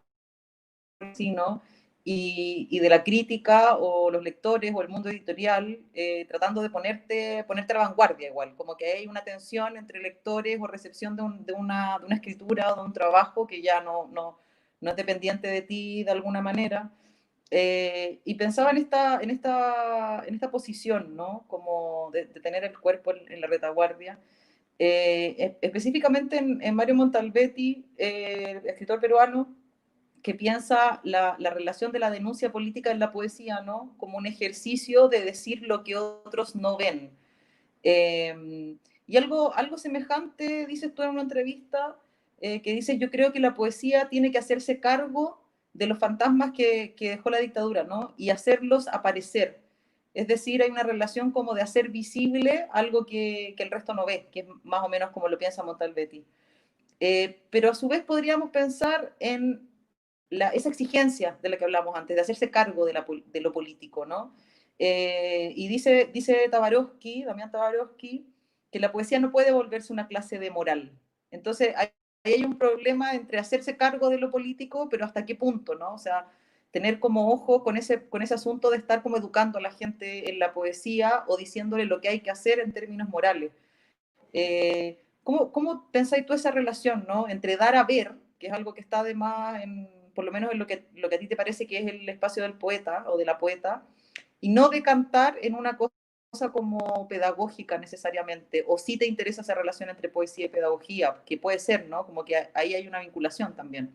así, ¿no? Y de la crítica o los lectores o el mundo editorial tratando de ponerte a la vanguardia igual, como que hay una tensión entre lectores o recepción de una escritura o de un trabajo que ya no es dependiente de ti de alguna manera. Y pensaba en esta posición, ¿no? Como de tener el cuerpo en la retaguardia. específicamente en Mario Montalbetti, escritor peruano, que piensa la relación de la denuncia política en la poesía, ¿no? Como un ejercicio de decir lo que otros no ven. Y algo semejante dices tú en una entrevista, que dices, yo creo que la poesía tiene que hacerse cargo de los fantasmas que dejó la dictadura, ¿no? Y hacerlos aparecer. Es decir, hay una relación como de hacer visible algo que el resto no ve, que es más o menos como lo piensa Montalbetti. Pero a su vez podríamos pensar en esa exigencia de la que hablamos antes, de hacerse cargo de lo político, ¿no? Y dice Damián Tabarovsky, que la poesía no puede volverse una clase de moral. Entonces, hay un problema entre hacerse cargo de lo político, pero hasta qué punto, ¿no? O sea, tener como ojo con ese asunto de estar como educando a la gente en la poesía o diciéndole lo que hay que hacer en términos morales. ¿Cómo pensáis tú esa relación, ¿no? Entre dar a ver, que es algo que está además, por lo menos en lo que a ti te parece que es el espacio del poeta o de la poeta, y no decantar en una cosa como pedagógica necesariamente, o si te interesa esa relación entre poesía y pedagogía, que puede ser, ¿no? Como que ahí hay una vinculación también.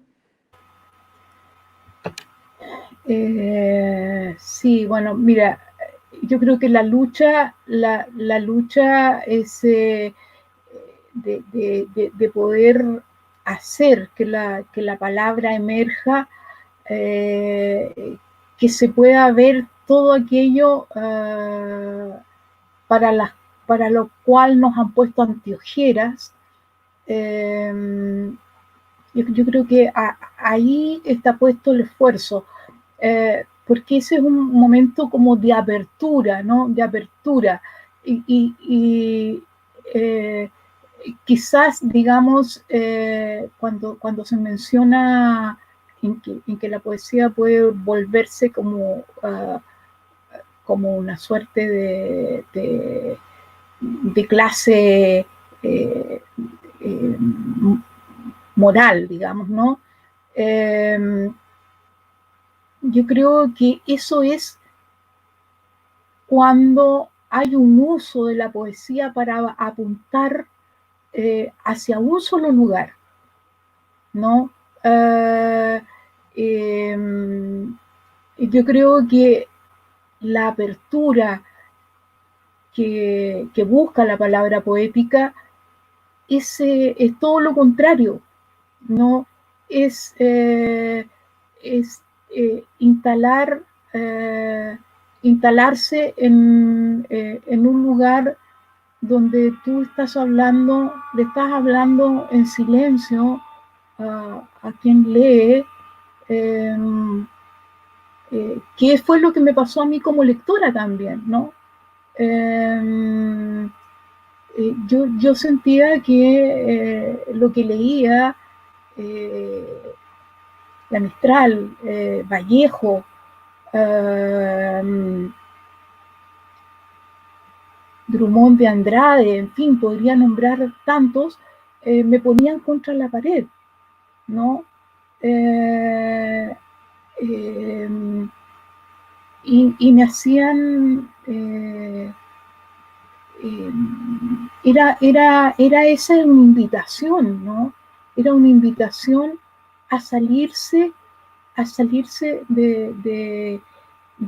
Sí, bueno, mira, yo creo que la lucha es de poder hacer que la palabra emerja, que se pueda ver todo aquello para lo cual nos han puesto anteojeras. Yo creo que ahí está puesto el esfuerzo, porque ese es un momento como de apertura, ¿no? De apertura. Y quizás, digamos, cuando se menciona en que la poesía puede volverse como una suerte de clase moral, digamos, ¿no? Yo creo que eso es cuando hay un uso de la poesía para apuntar hacia un solo lugar, ¿no? Yo creo que la apertura que busca la palabra poética es todo lo contrario, ¿no? Es instalarse en un lugar donde tú le estás hablando en silencio a quien lee, que fue lo que me pasó a mí como lectora también, ¿no? Yo sentía que lo que leía, la Mistral, Vallejo, Drummond de Andrade, en fin, podría nombrar tantos, me ponían contra la pared, ¿no? Y me hacían... era esa una invitación, ¿no? Era una invitación a salirse de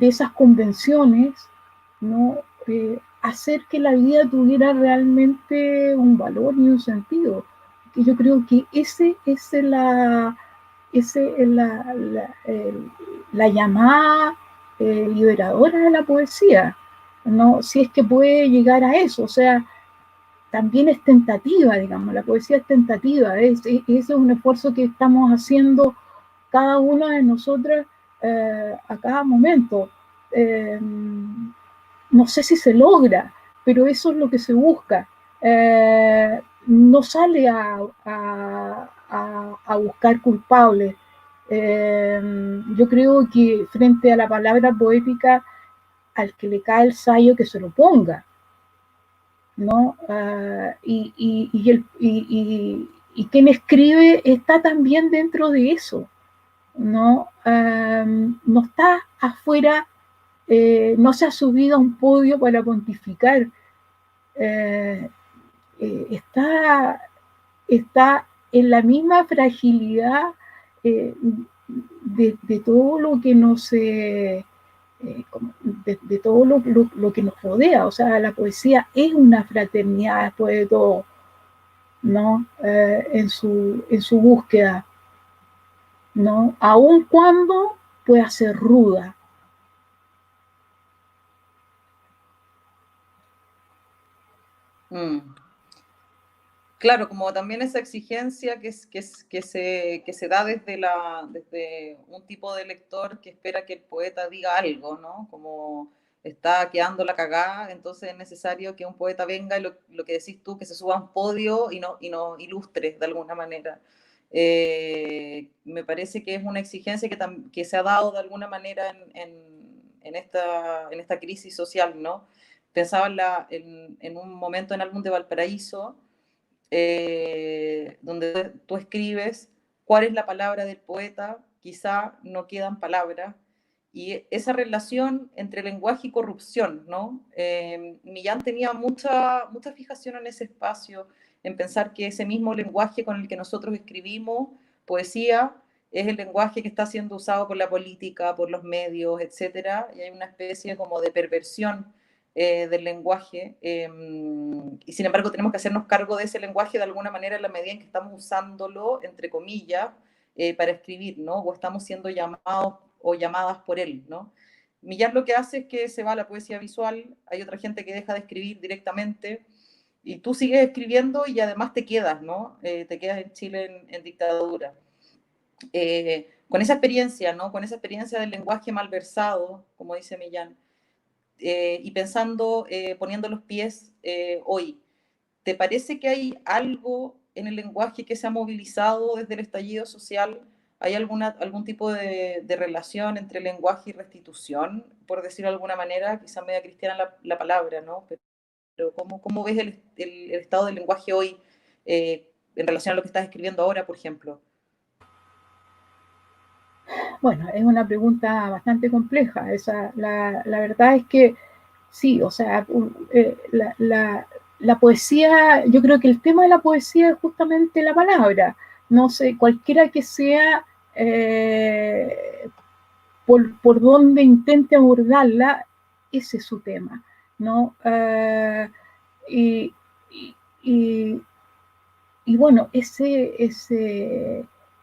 esas convenciones, ¿no? Hacer que la vida tuviera realmente un valor y un sentido. Y yo creo que ese es la llamada liberadora de la poesía, ¿no? Si es que puede llegar a eso, o sea, también es tentativa, digamos, la poesía es tentativa, ese es un esfuerzo que estamos haciendo cada una de nosotras a cada momento. No sé si se logra, pero eso es lo que se busca. No sale a buscar culpables. Yo creo que frente a la palabra poética, al que le cae el sayo, que se lo ponga, ¿no? Y quien escribe está también dentro de eso, ¿no? No está afuera, no se ha subido a un podio para pontificar. está en la misma fragilidad de todo lo que nos de todo lo que nos rodea. O sea, la poesía es una fraternidad después de todo, ¿no? En su búsqueda, ¿no? Aun cuando pueda ser ruda. Claro, como también esa exigencia que se da desde un tipo de lector que espera que el poeta diga algo, ¿no? Como está quedando la cagada, entonces es necesario que un poeta venga y lo que decís tú, que se suba a un podio y no ilustre de alguna manera. Me parece que es una exigencia que se ha dado de alguna manera en esta crisis social, ¿no? Pensaba en un momento en el álbum de Valparaíso, donde tú escribes cuál es la palabra del poeta, quizá no quedan palabras, y esa relación entre lenguaje y corrupción, ¿no? Millán tenía mucha fijación en ese espacio, en pensar que ese mismo lenguaje con el que nosotros escribimos poesía es el lenguaje que está siendo usado por la política, por los medios, etcétera, y hay una especie como de perversión del lenguaje, y sin embargo tenemos que hacernos cargo de ese lenguaje de alguna manera en la medida en que estamos usándolo, entre comillas, para escribir, ¿no? O estamos siendo llamados o llamadas por él, ¿no? Millán lo que hace es que se va a la poesía visual, hay otra gente que deja de escribir directamente, y tú sigues escribiendo y además te quedas, ¿no? Te quedas en Chile en dictadura. Con esa experiencia, ¿no? Con esa experiencia del lenguaje malversado, como dice Millán, y pensando, poniendo los pies hoy, ¿te parece que hay algo en el lenguaje que se ha movilizado desde el estallido social? ¿Hay algún tipo de relación entre lenguaje y restitución, por decirlo de alguna manera? Quizá media cristiana la palabra, ¿no? Pero ¿cómo ves el estado del lenguaje hoy en relación a lo que estás escribiendo ahora, por ejemplo? Bueno, es una pregunta bastante compleja. La verdad es que sí, o sea, la poesía, yo creo que el tema de la poesía es justamente la palabra. No sé, cualquiera que sea por donde intente abordarla, ese es su tema, ¿no? Y, y, y, bueno, ese es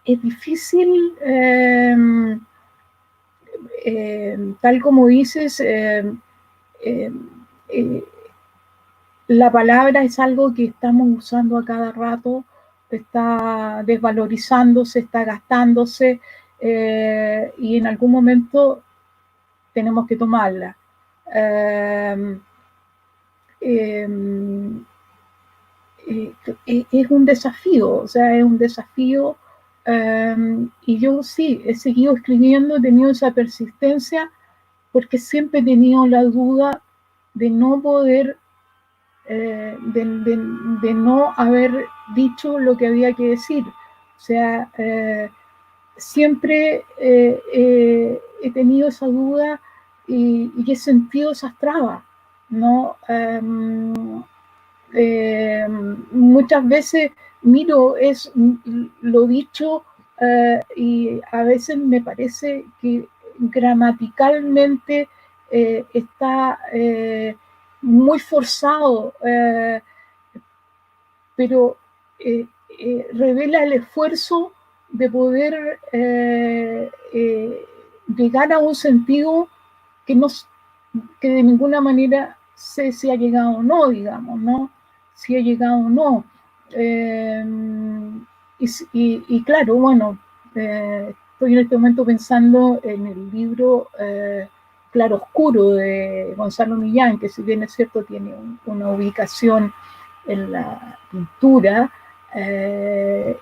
difícil. Tal como dices, eh, la palabra es algo que estamos usando a cada rato, está desvalorizándose, está gastándose, y en algún momento tenemos que tomarla. Es un desafío, o sea, es un desafío. Y yo sí, he seguido escribiendo, he tenido esa persistencia, porque siempre he tenido la duda de no poder, de no haber dicho lo que había que decir. O sea, siempre he tenido esa duda y he sentido esas trabas, ¿no? Muchas veces miro lo dicho, y a veces me parece que gramaticalmente está muy forzado, pero revela el esfuerzo de poder llegar a un sentido que, no, que de ninguna manera sé si ha llegado o no, digamos, ¿no? Si ha llegado o no. Y claro, bueno, estoy en este momento pensando en el libro Claroscuro de Gonzalo Millán, que si bien es cierto tiene una ubicación en la pintura, es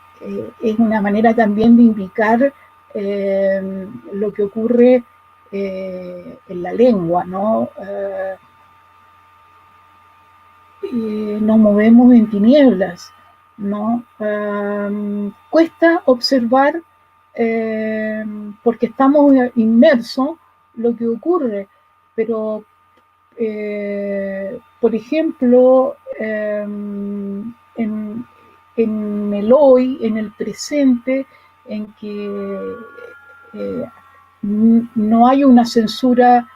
una manera también de indicar lo que ocurre en la lengua, ¿no? Nos movemos en tinieblas, ¿no? Cuesta observar, porque estamos inmersos, lo que ocurre, pero por ejemplo, en el hoy, en el presente, en que no hay una censura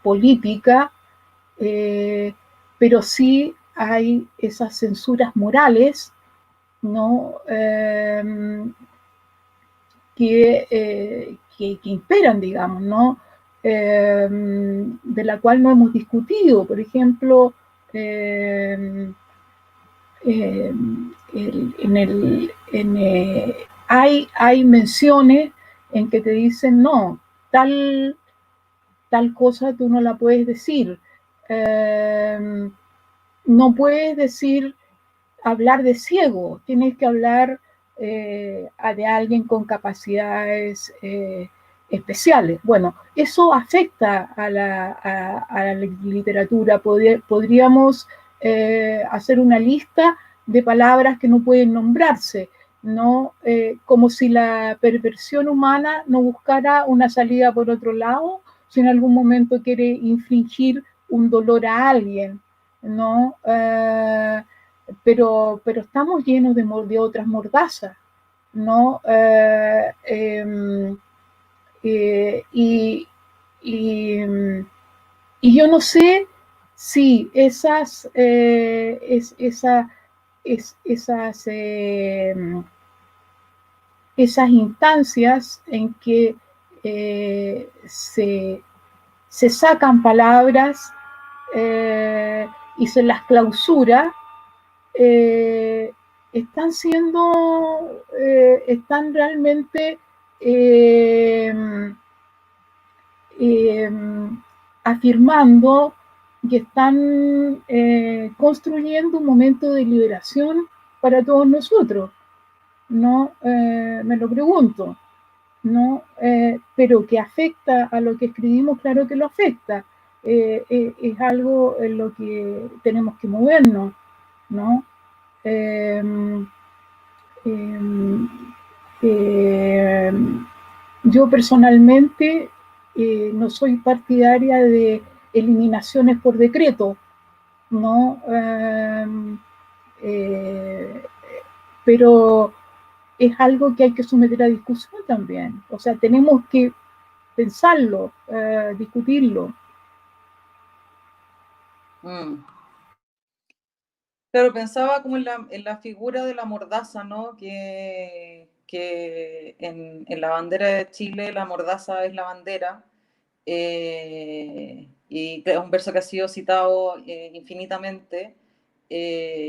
política, pero sí hay esas censuras morales, ¿no? Que imperan, digamos, ¿no? De la cual no hemos discutido. Por ejemplo, hay menciones en que te dicen, no, tal cosa tú no la puedes decir. No puedes decir, hablar de ciego, tienes que hablar de alguien con capacidades especiales. Bueno, eso afecta a la literatura. Podríamos hacer una lista de palabras que no pueden nombrarse, ¿no? Como si la perversión humana no buscara una salida por otro lado, si en algún momento quiere infligir un dolor a alguien, ¿no? Pero estamos llenos de otras mordazas, ¿no? Y, y, y yo no sé si esas, esas instancias en que se sacan palabras y se las clausura, están siendo, están realmente afirmando y están construyendo un momento de liberación para todos nosotros, ¿no? Me lo pregunto, ¿no? Pero que afecta a lo que escribimos, claro que lo afecta. Es algo en lo que tenemos que movernos, ¿no? Eh, eh, yo personalmente no soy partidaria de eliminaciones por decreto, ¿no? Pero es algo que hay que someter a discusión también. O sea, tenemos que pensarlo, discutirlo. Claro, pensaba como en la figura de la mordaza, ¿no? Que en la bandera de Chile la mordaza es la bandera. Y es un verso que ha sido citado infinitamente.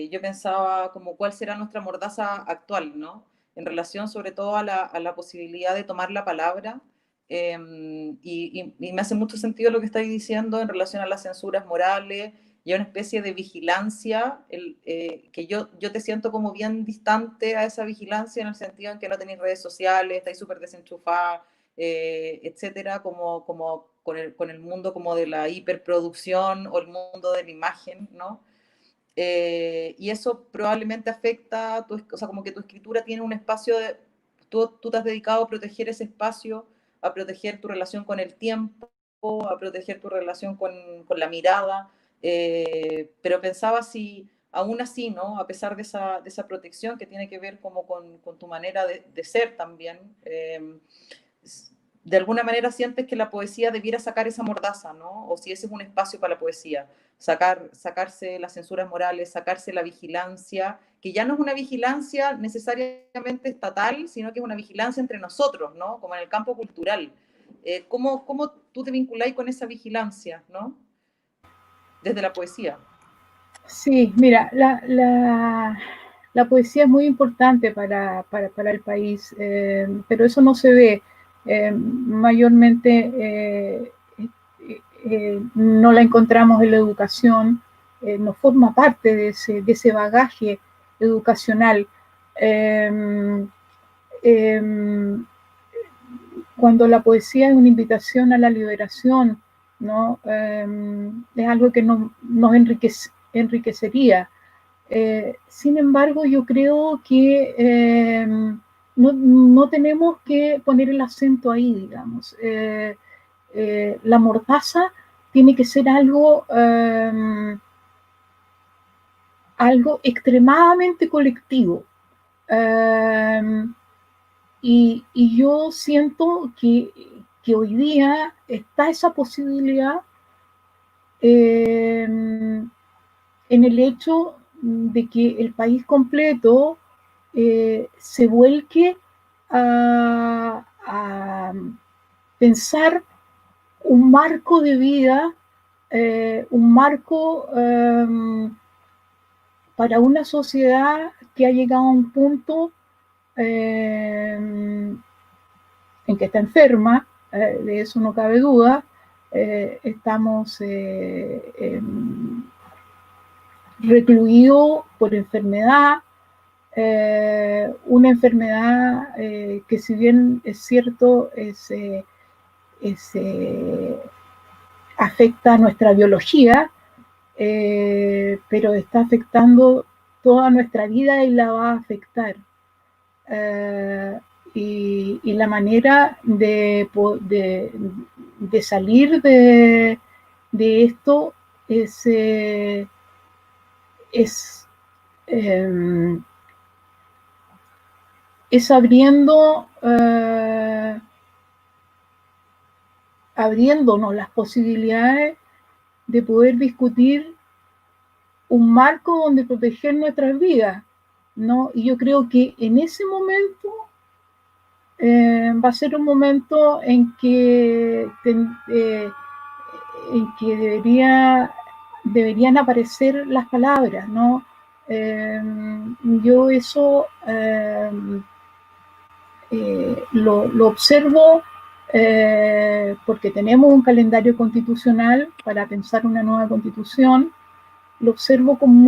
Yo pensaba como cuál será nuestra mordaza actual, ¿no? En relación sobre todo a la posibilidad de tomar la palabra. Y me hace mucho sentido lo que estáis diciendo en relación a las censuras morales y a una especie de vigilancia, que yo te siento como bien distante a esa vigilancia en el sentido en que no tenéis redes sociales, estáis súper desenchufadas, etcétera, como con el mundo como de la hiperproducción o el mundo de la imagen, ¿no? Y eso probablemente afecta, o sea, como que tu escritura tiene un espacio de, tú te has dedicado a proteger ese espacio, a proteger tu relación con el tiempo, a proteger tu relación con la mirada, pero pensaba si aún así, ¿no? A pesar de esa protección que tiene que ver como con tu manera de ser también, de alguna manera sientes que la poesía debiera sacar esa mordaza, ¿no? O si ese es un espacio para la poesía, sacarse las censuras morales, sacarse la vigilancia, que ya no es una vigilancia necesariamente estatal, sino que es una vigilancia entre nosotros, ¿no? Como en el campo cultural. ¿Cómo tú te vinculáis con esa vigilancia, ¿no? Desde la poesía. Sí, mira, la poesía es muy importante para el país, pero eso no se ve. Mayormente no la encontramos en la educación, no forma parte de ese bagaje educacional. Cuando la poesía es una invitación a la liberación, ¿no? Es algo que nos enriquecería. Sin embargo, yo creo que no tenemos que poner el acento ahí, digamos. La mordaza tiene que ser algo extremadamente colectivo. Y yo siento que hoy día está esa posibilidad en el hecho de que el país completo se vuelque a pensar un marco de vida, un marco para una sociedad que ha llegado a un punto en que está enferma, de eso no cabe duda. Estamos recluidos por enfermedad, una enfermedad que, si bien es cierto, afecta a nuestra biología, pero está afectando toda nuestra vida y la va a afectar. Y la manera de salir de esto es abriéndonos las posibilidades de poder discutir un marco donde proteger nuestras vidas, ¿no? Y yo creo que en ese momento va a ser un momento en que deberían aparecer las palabras, ¿no? Yo eso lo observo porque tenemos un calendario constitucional para pensar una nueva constitución. Lo observo con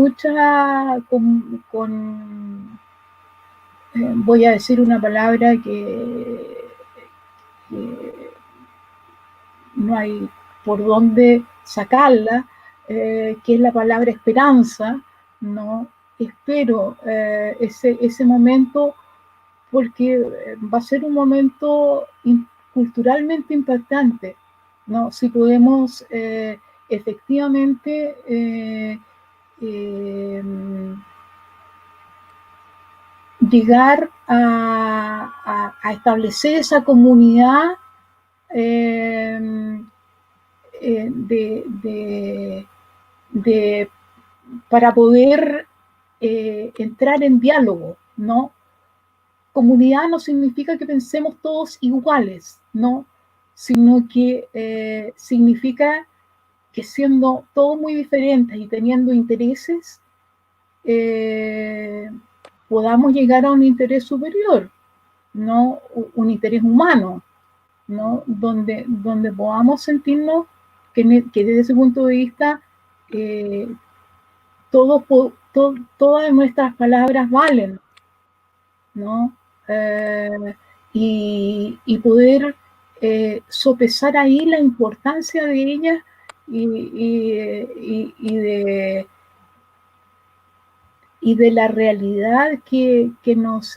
voy a decir una palabra que no hay por dónde sacarla, que es la palabra esperanza, ¿no? Espero ese momento, porque va a ser un momento culturalmente impactante, ¿no? Si podemos efectivamente llegar a establecer esa comunidad para poder entrar en diálogo, ¿no? Comunidad no significa que pensemos todos iguales, ¿no? Sino que significa que, siendo todos muy diferentes y teniendo intereses, podamos llegar a un interés superior, ¿no? Un interés humano, ¿no? Donde podamos sentirnos que desde ese punto de vista todas nuestras palabras valen, ¿no? Y poder sopesar ahí la importancia de ellas y de la realidad que nos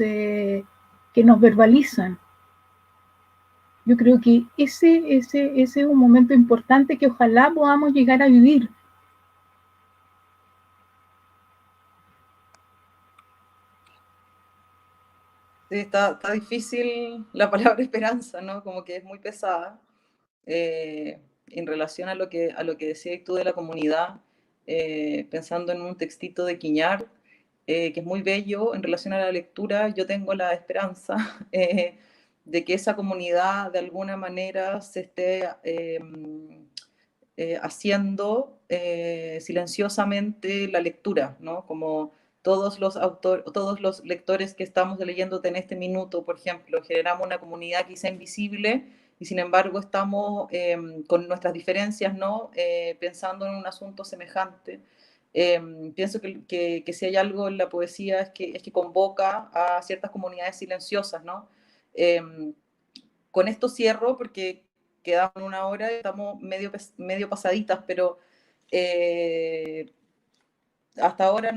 verbalizan. Yo creo que ese es un momento importante que ojalá podamos llegar a vivir. Sí, está difícil la palabra esperanza, ¿no? Como que es muy pesada. En relación a lo que decías tú de la comunidad, pensando en un textito de Quiñar, que es muy bello en relación a la lectura, yo tengo la esperanza de que esa comunidad de alguna manera se esté haciendo silenciosamente la lectura, ¿no? Como todos los lectores que estamos leyéndote en este minuto, por ejemplo, generamos una comunidad quizá invisible y sin embargo estamos con nuestras diferencias, ¿no? Pensando en un asunto semejante. Pienso que si hay algo en la poesía es que convoca a ciertas comunidades silenciosas, ¿no? Con esto cierro porque quedamos una hora y estamos medio pasaditas, pero hasta ahora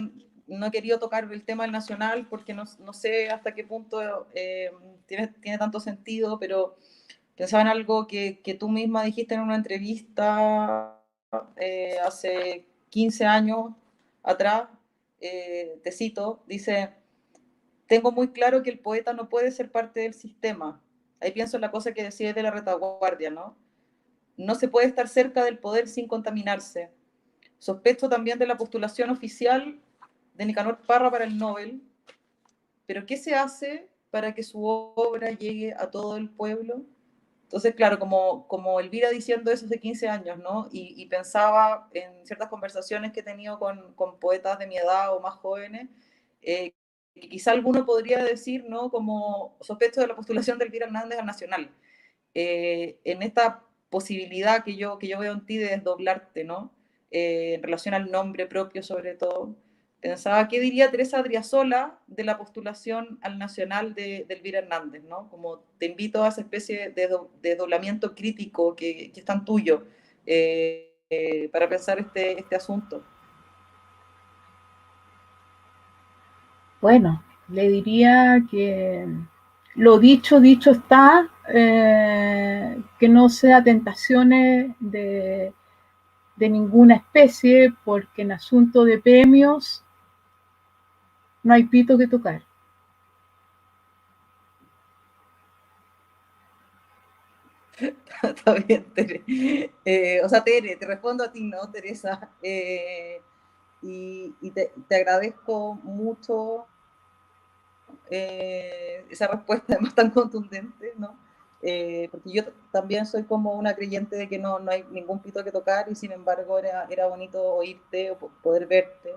no he querido tocar el tema del nacional porque no sé hasta qué punto tiene tanto sentido, pero pensaba en algo que tú misma dijiste en una entrevista hace 15 años atrás, te cito, dice: tengo muy claro que el poeta no puede ser parte del sistema. Ahí pienso en la cosa que decía de la retaguardia, ¿no? No se puede estar cerca del poder sin contaminarse. Sospecho también de la postulación oficial de Nicanor Parra para el Nobel, pero ¿qué se hace para que su obra llegue a todo el pueblo? Entonces, claro, como Elvira diciendo eso hace 15 años, ¿no? Y pensaba en ciertas conversaciones que he tenido con poetas de mi edad o más jóvenes, que quizá alguno podría decir, ¿no? Como sospecho de la postulación de Elvira Hernández al Nacional. En esta posibilidad que yo veo en ti de desdoblarte, ¿no? En relación al nombre propio sobre todo. Pensaba, ¿qué diría Teresa Adriasola de la postulación al Nacional de Elvira Hernández, ¿no? Como te invito a esa especie de desdoblamiento crítico que es tan tuyo para pensar este asunto. Bueno, le diría que lo dicho, dicho está, que no sea tentaciones de ninguna especie, porque en asunto de premios no hay pito que tocar. Está bien, Tere. O sea, Tere, te respondo a ti, ¿no, Teresa? Y te agradezco mucho esa respuesta, además tan contundente, ¿no? Porque yo también soy como una creyente de que no hay ningún pito que tocar y sin embargo era bonito oírte o poder verte.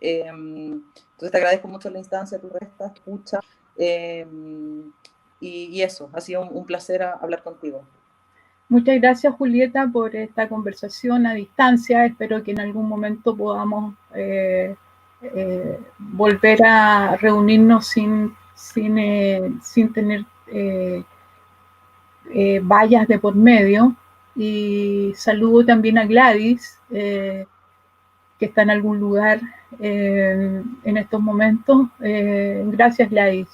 Entonces te agradezco mucho la instancia, tu resta, escucha. Y eso, ha sido un placer hablar contigo. Muchas gracias, Julieta, por esta conversación a distancia. Espero que en algún momento podamos volver a reunirnos sin tener vallas de por medio. Y saludo también a Gladys, que está en algún lugar en estos momentos. Gracias, Gladys.